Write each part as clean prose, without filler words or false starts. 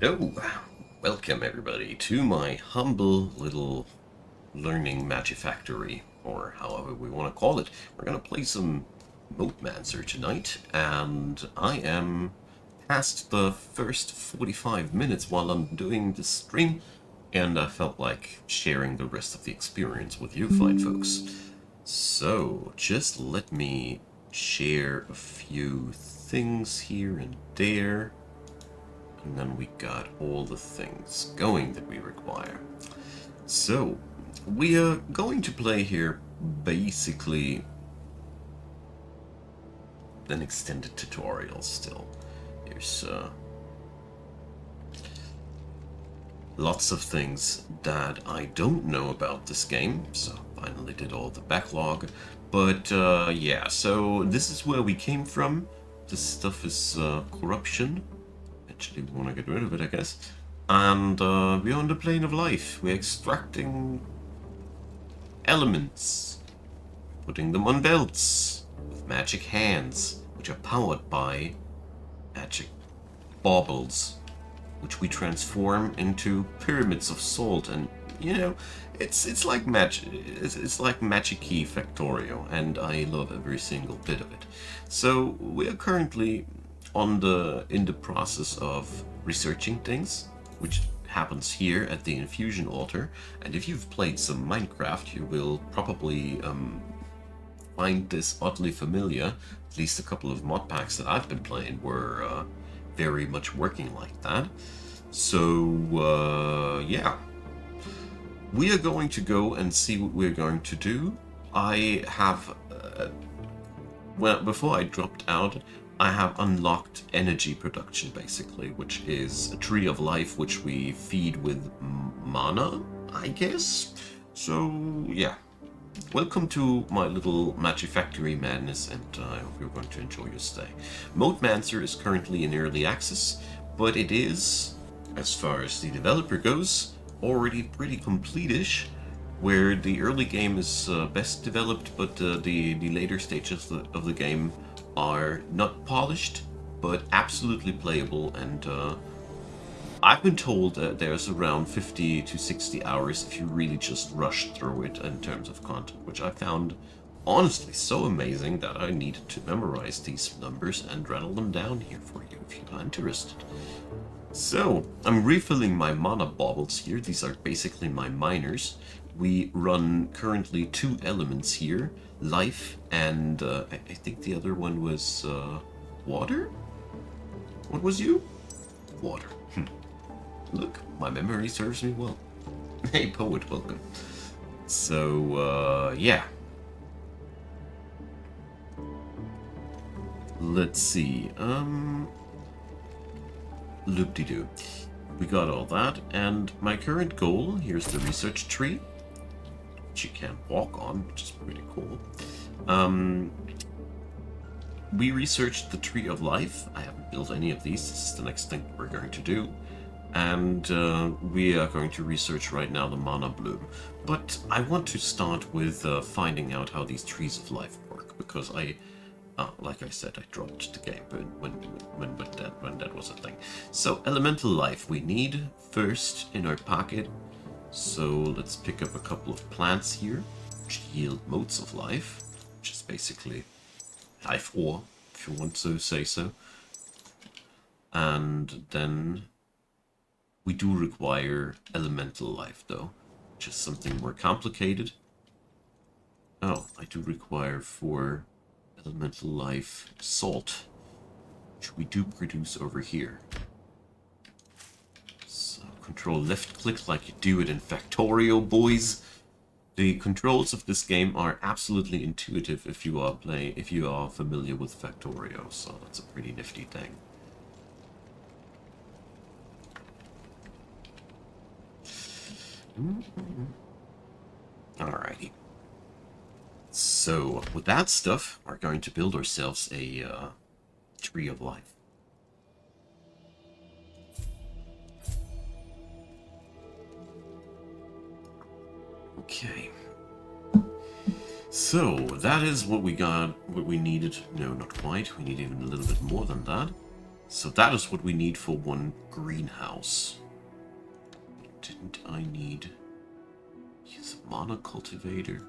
Hello, welcome everybody to my humble little learning magifactory, or however we want to call it. We're going to play some MOTEMANCER tonight, and I am past the first 45 minutes while I'm doing this stream, and I felt like sharing the rest of the experience with you fine folks. So, just let me share a few things here and there. And then we got all the things going that we require. So, we are going to play here basically an extended tutorial still. There's lots of things that I don't know about this game, so finally did all the backlog. But yeah, so this is where we came from. This stuff is corruption. Actually, we want to get rid of it, I guess. And we're on the plane of life. We're extracting elements, putting them on belts with magic hands, which are powered by magic baubles, which we transform into pyramids of salt. And you know, it's like magic. It's like Magic-y Factorio, and I love every single bit of it. So we are currently in the process of researching things, which happens here at the infusion altar. And if you've played some Minecraft, you will probably find this oddly familiar. At least a couple of mod packs that I've been playing were very much working like that. So yeah, we are going to go and see what we're going to do. I have well, before I dropped out, I have unlocked energy production, basically, which is a tree of life which we feed with mana, I guess. So, yeah. Welcome to my little Magifactory madness, and I hope you're going to enjoy your stay. MOTEMANCER is currently in early access, but it is, as far as the developer goes, already pretty complete-ish, where the early game is best developed, but the later stages of the game are not polished, but absolutely playable. And I've been told that there's around 50 to 60 hours if you really just rush through it in terms of content, which I found honestly so amazing that I needed to memorize these numbers and rattle them down here for you if you're interested. So, I'm refilling my mana baubles here. These are basically my miners. We run currently 2 elements here, life and I think the other one was water? What was you? Water. Look, my memory serves me well. Hey, poet, welcome. So, yeah. Let's see. Loop-de-doo. We got all that, and my current goal, here's the research tree, which you can walk on, which is pretty cool. We researched the Tree of Life. I haven't built any of these. This is the next thing we're going to do. And we are going to research right now the Mana Bloom. But I want to start with finding out how these Trees of Life work, because like I said, I dropped the game when that was a thing. So, elemental life we need first in our pocket. So let's pick up a couple of plants here, which yield motes of life, which is basically life ore, if you want to say so. And then we do require elemental life, though, which is something more complicated. Oh, I do require 4 elemental life salt, which we do produce over here. Control left click like you do it in Factorio, boys. The controls of this game are absolutely intuitive if you are familiar with Factorio, so that's a pretty nifty thing. Alrighty. So with that stuff, we're going to build ourselves a tree of life. Okay, so that is what we got, what we needed. No, not quite. We need even a little bit more than that. So that is what we need for one greenhouse. Didn't I need... use a monocultivator?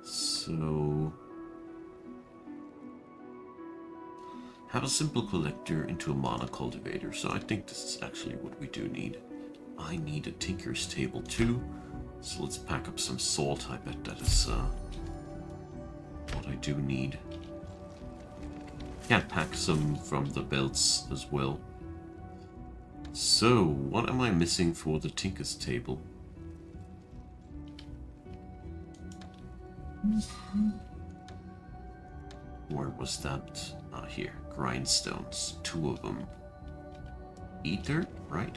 So... have a simple collector into a monocultivator. So I think this is actually what we do need. I need a tinker's table too. So let's pack up some salt. I bet that is what I do need. Can pack some from the belts as well. So, what am I missing for the tinker's table? Where was that? Ah, here. Grindstones. 2 of them. Ether, right?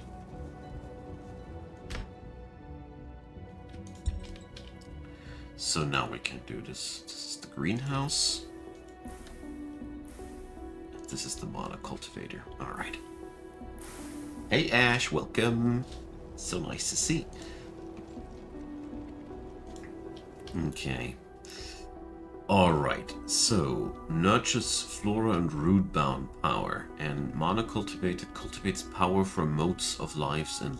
So now we can do this. This is the greenhouse. This is the monocultivator. Alright. Hey Ash, welcome. So nice to see. Okay. Alright, so nurtures flora and root-bound power, and monocultivated cultivates power from motes of lives and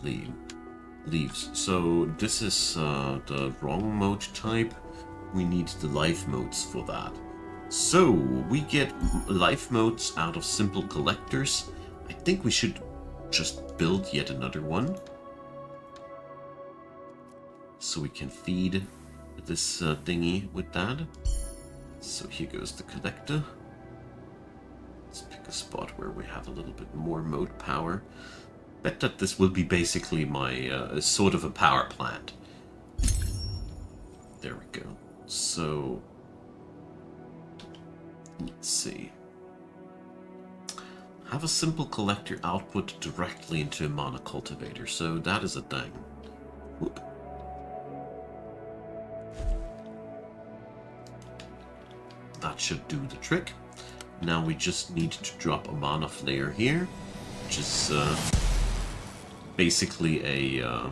leaves. So this is the wrong mote type. We need the life motes for that. So we get life motes out of simple collectors. I think we should just build yet another one. So we can feed this thingy with that. So here goes the collector. Let's pick a spot where we have a little bit more mote power. Bet that this will be basically my sort of a power plant. There we go. So let's see. Have a simple collector output directly into a monocultivator. So that is a thing. Whoop. That should do the trick. Now we just need to drop a mana flare here, which is basically a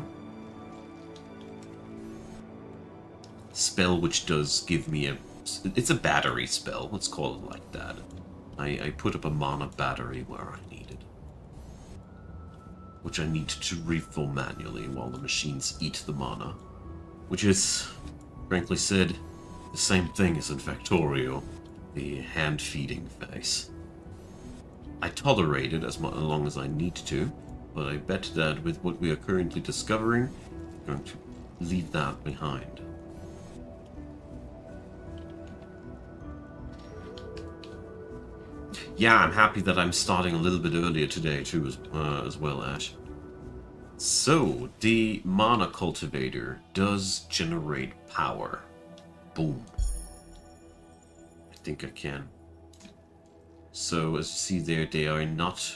spell which does give me a... it's a battery spell, let's call it like that. I put up a mana battery where I need it, which I need to refill manually while the machines eat the mana, which is, frankly said, the same thing as in Factorio, the hand-feeding phase. I tolerate it as long as I need to, but I bet that with what we are currently discovering, I'm going to leave that behind. Yeah, I'm happy that I'm starting a little bit earlier today too, as well, Ash. So, the mana cultivator does generate power. Boom. I think I can. So, as you see there, they are not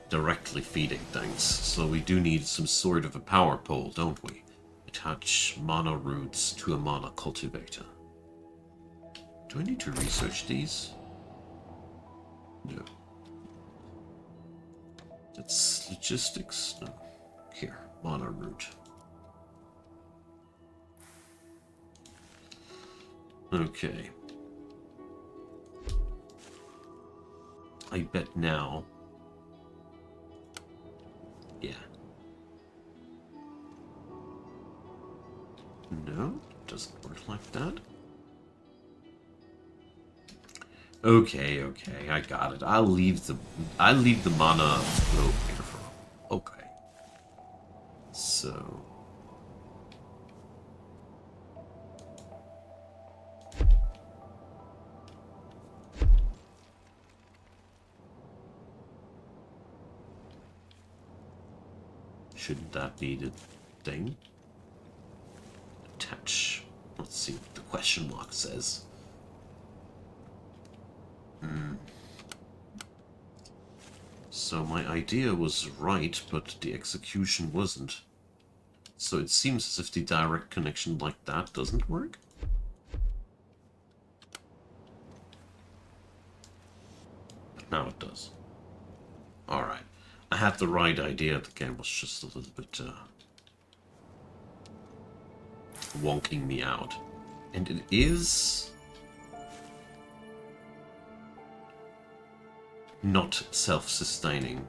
directly feeding things. So we do need some sort of a power pole, don't we? Attach mana roots to a mana cultivator. Do I need to research these? No. That's logistics. No. Here, mana root. Okay. I bet now. Yeah. No, it doesn't work like that. Okay, I got it. I'll leave the mana rope here for. Okay. So. Shouldn't that be the thing? Attach. Let's see what the question mark says. So my idea was right, but the execution wasn't. So it seems as if the direct connection like that doesn't work. But now it does. Alright. I had the right idea, the game was just a little bit wonking me out. And it is not self-sustaining.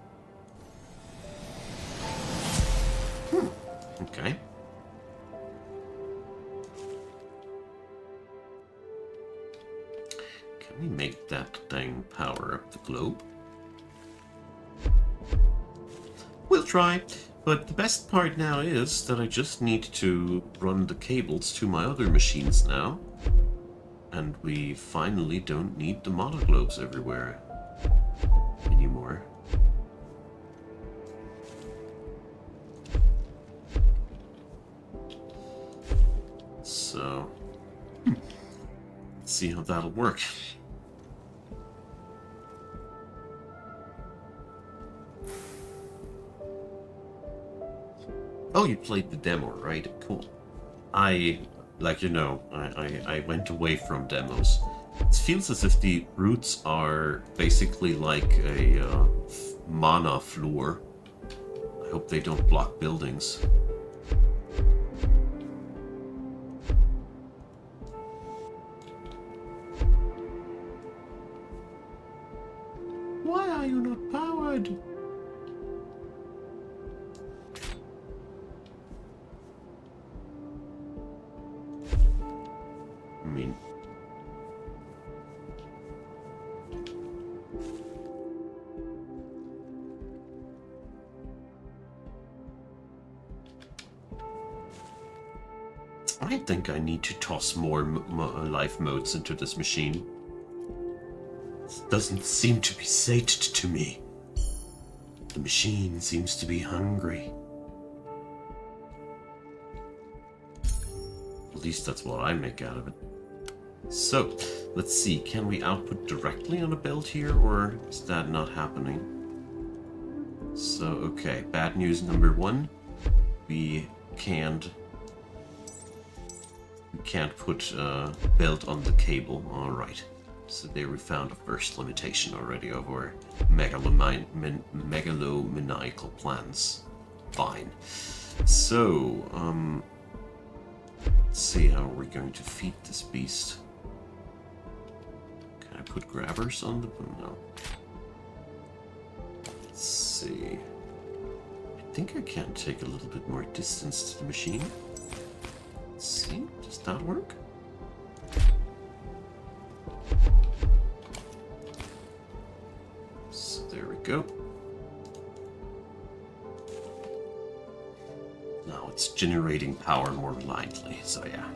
Okay. Can we make that thing power up the globe? We'll try, but the best part now is that I just need to run the cables to my other machines now. And we finally don't need the monoglobes everywhere anymore. So, let's see how that'll work. Oh, you played the demo, right? Cool. Like you know, I went away from demos. It feels as if the roots are basically like a mana floor. I hope they don't block buildings. Why are you not powered? I mean... I think I need to toss more life modes into this machine. It doesn't seem to be sated to me. The machine seems to be hungry. At least that's what I make out of it. So, let's see, can we output directly on a build here, or is that not happening? So, okay, bad news number one. We can't put build on the cable. Alright. So there we found a first limitation already of our megalomaniacal plans. Fine. So, let's see how we're going to feed this beast. Can I put grabbers on the... no. Let's see. I think I can take a little bit more distance to the machine. Let's see, does that work? So there we go. Now it's generating power more reliably, so yeah.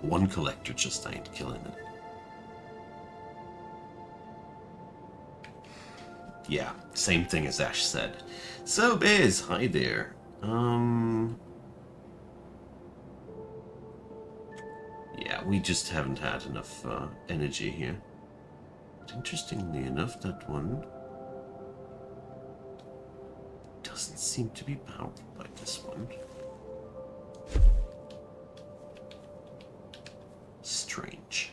One collector just ain't killing it. Yeah, same thing as Ash said. So Biz, hi there. Yeah, we just haven't had enough energy here. But interestingly enough, that one doesn't seem to be powered by this one. Strange.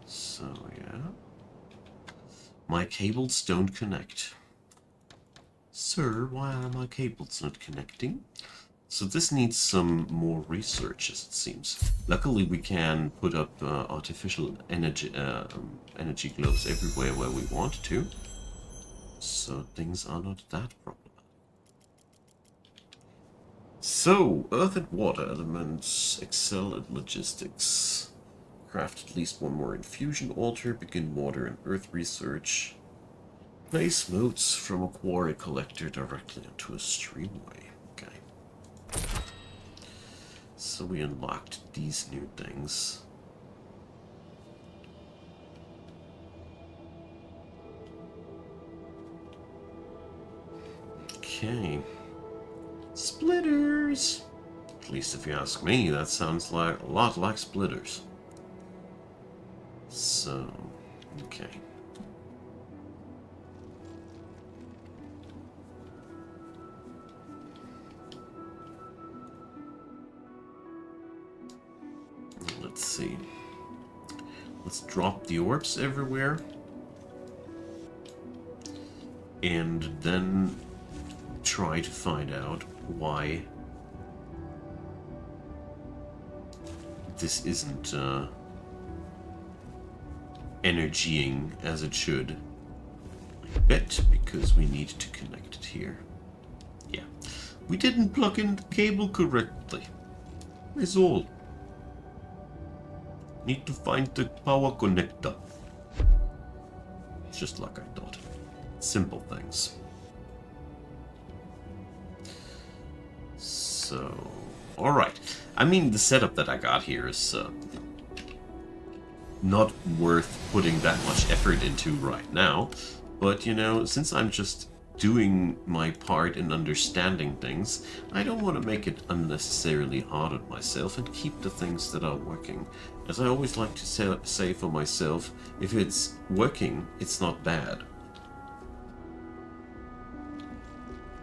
So, yeah. My cables don't connect. Sir, why are my cables not connecting? So this needs some more research, as it seems. Luckily, we can put up artificial energy globes everywhere where we want to. So things are not that problematic. So, earth and water elements excel at logistics. Craft at least one more infusion altar, begin water and earth research. Place motes from a quarry collector directly onto a streamway. Okay. So we unlocked these new things. Okay. Splitters! At least if you ask me, that sounds like a lot like splitters. So, okay. Let's see. Let's drop the orbs everywhere. And then try to find out why this isn't energying as it should. I bet, because we need to connect it here. Yeah. We didn't plug in the cable correctly. That's all. Need to find the power connector. Just like I thought. Simple things. So, alright. I mean, the setup that I got here is not worth putting that much effort into right now. But, you know, since I'm just doing my part in understanding things, I don't want to make it unnecessarily hard on myself and keep the things that are working. As I always like to say for myself, if it's working, it's not bad.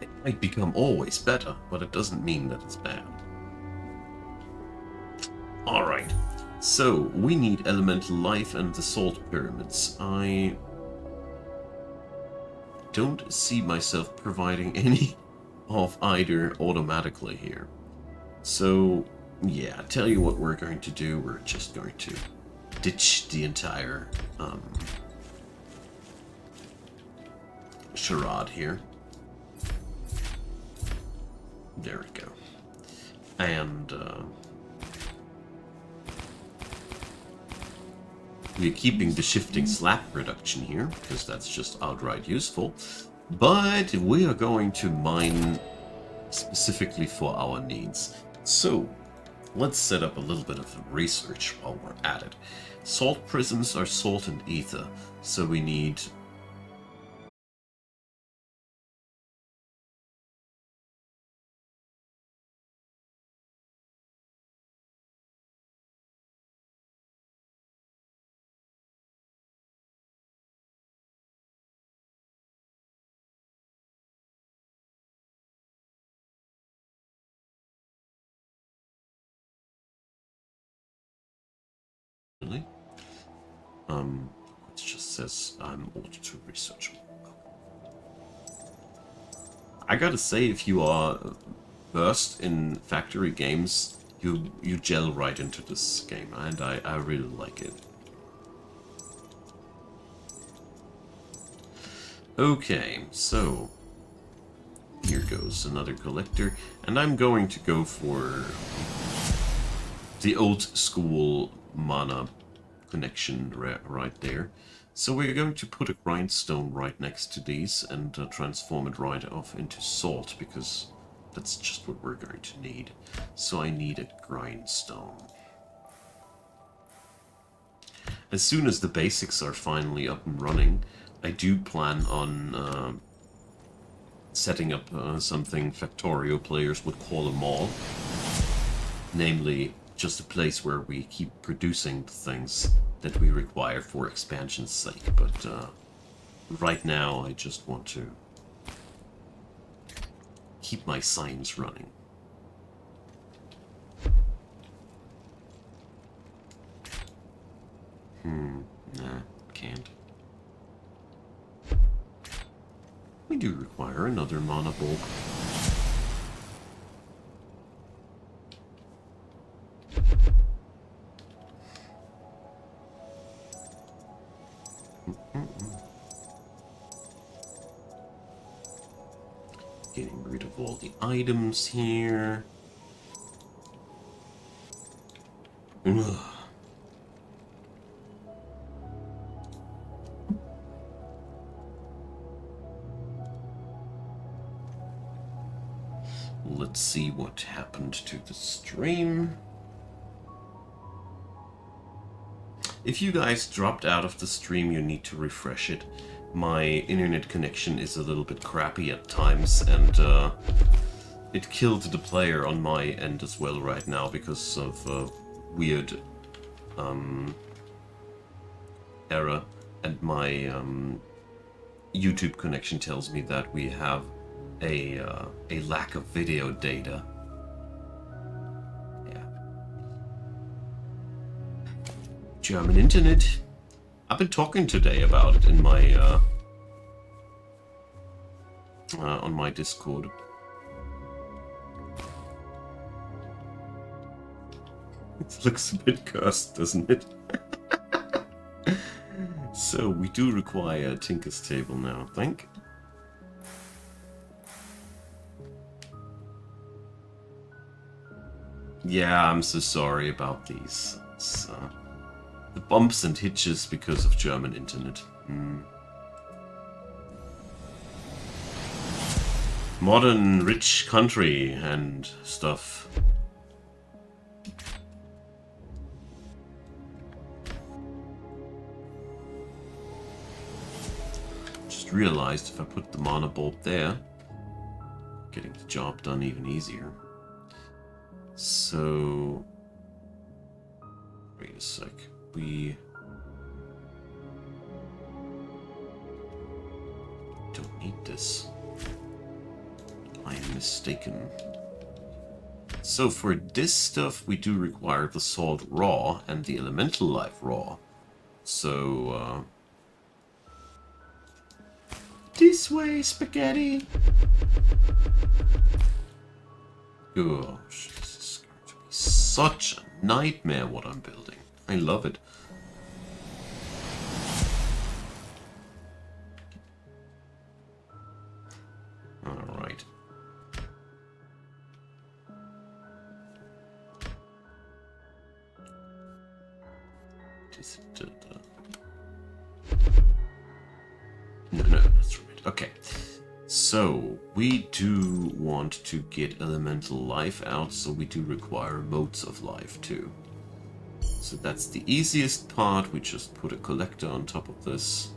It might become always better, but it doesn't mean that it's bad. Alright, so we need elemental life and the salt pyramids. I don't see myself providing any of either automatically here. So, yeah, tell you what we're going to do. We're just going to ditch the entire charade here. There we go. And we're keeping the shifting slab production here, because that's just outright useful. But we are going to mine specifically for our needs. So, let's set up a little bit of research while we're at it. Salt prisms are salt and ether, so we need... Really? It just says I'm ordered to research. I gotta say, if you are versed in factory games, you gel right into this game, and I really like it. Okay, so here goes another collector, and I'm going to go for the old school mana connection right there. So we're going to put a grindstone right next to these and transform it right off into salt, because that's just what we're going to need. So I need a grindstone. As soon as the basics are finally up and running, I do plan on setting up something Factorio players would call a mall. Namely, just a place where we keep producing the things that we require for expansion's sake. But right now, I just want to keep my signs running. Nah, can't. We do require another mana bulk. Getting rid of all the items here. Ugh. Let's see what happened to the stream. If you guys dropped out of the stream, you need to refresh it. My internet connection is a little bit crappy at times, and it killed the player on my end as well right now because of weird error, and my YouTube connection tells me that we have a lack of video data. Yeah. German internet. I've been talking today about it in my on my Discord. It looks a bit cursed, doesn't it? So we do require a Tinker's Table now, I think. Yeah, I'm so sorry about these. It's, the bumps and hitches because of German internet. Modern, rich country and stuff. Just realized if I put the mana bulb there, getting the job done even easier. So, wait a sec. We don't need this. I am mistaken. So for this stuff, we do require the salt raw and the elemental life raw. So, this way, spaghetti! Gosh, this is going to be such a nightmare what I'm building. I love it. Alright. No, that's right. Okay. So, we do want to get elemental life out, so we do require motes of life too. So that's the easiest part. We just put a collector on top of this.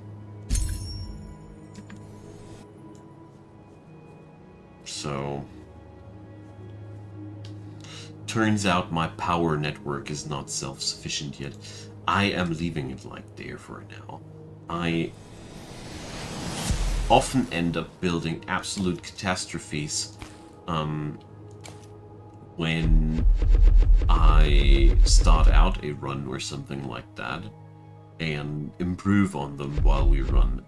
So, turns out my power network is not self-sufficient yet. I am leaving it like there for now. I often end up building absolute catastrophes when I start out a run or something like that and improve on them while we run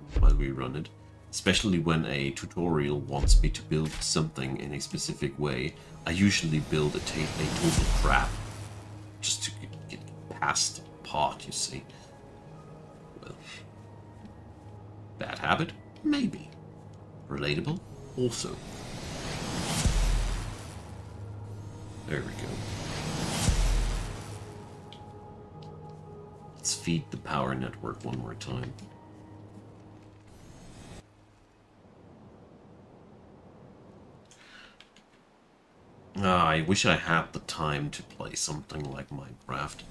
it. Especially when a tutorial wants me to build something in a specific way, I usually build a total crap just to get past the part, you see. Well, bad habit? Maybe. Relatable? Also. There we go. Let's feed the power network one more time. I wish I had the time to play something like Minecraft.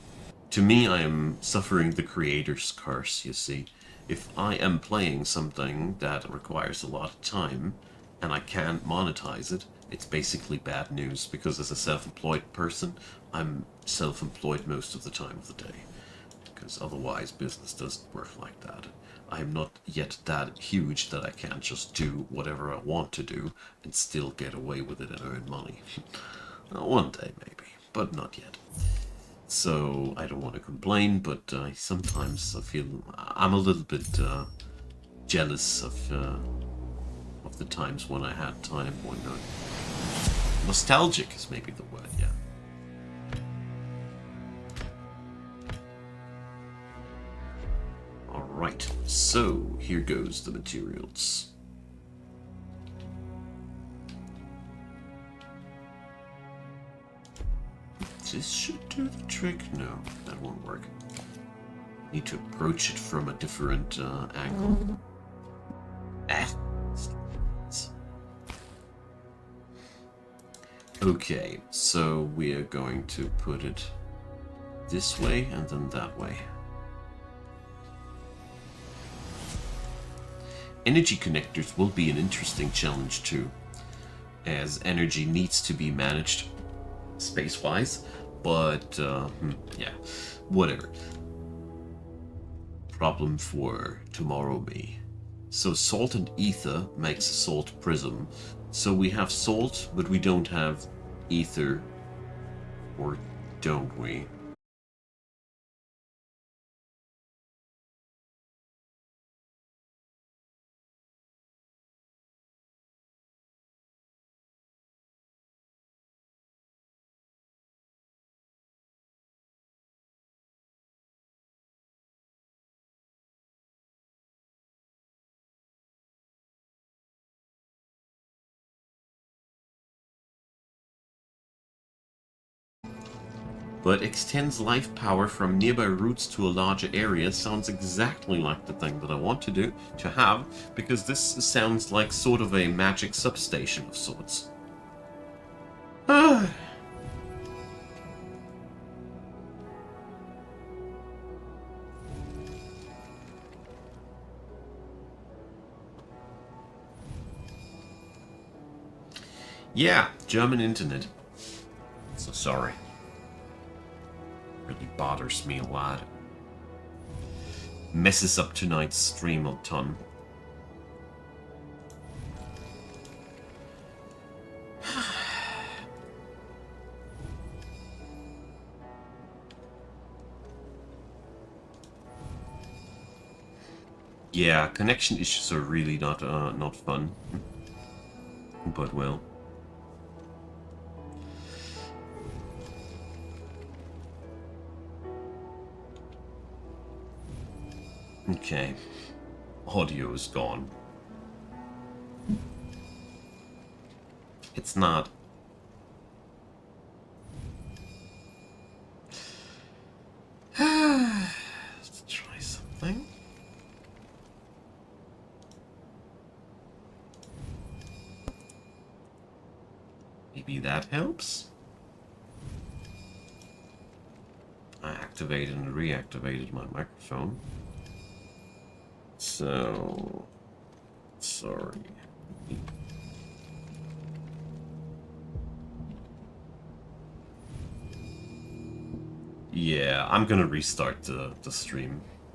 To me, I am suffering the creator's curse, you see. If I am playing something that requires a lot of time, and I can't monetize it, it's basically bad news, because as a self-employed person, I'm self-employed most of the time of the day. Because otherwise, business doesn't work like that. I am not yet that huge that I can't just do whatever I want to do and still get away with it and earn money. One day, maybe, but not yet. So I don't want to complain, but sometimes I feel I'm a little bit jealous of the times when I had time. Or not. Nostalgic is maybe the word, yeah. Alright, so here goes the materials. This should do the trick. No, that won't work. Need to approach it from a different angle. Okay, so we are going to put it this way and then that way. Energy connectors will be an interesting challenge too, as energy needs to be managed space-wise, but yeah, whatever. Problem for tomorrow me. So salt and ether makes a salt prism. So we have salt, but we don't have ether, or don't we? but extends life power from nearby roots to a larger area. Sounds exactly like the thing that I want to have, because this sounds like sort of a magic substation of sorts. Yeah, German internet. So sorry. Really bothers me a lot. Messes up tonight's stream a ton. Yeah, connection issues are really not fun. But well. Okay. Audio is gone. It's not. Let's try something. Maybe that helps. I activated and reactivated my microphone. So, sorry. Yeah, I'm gonna restart the stream.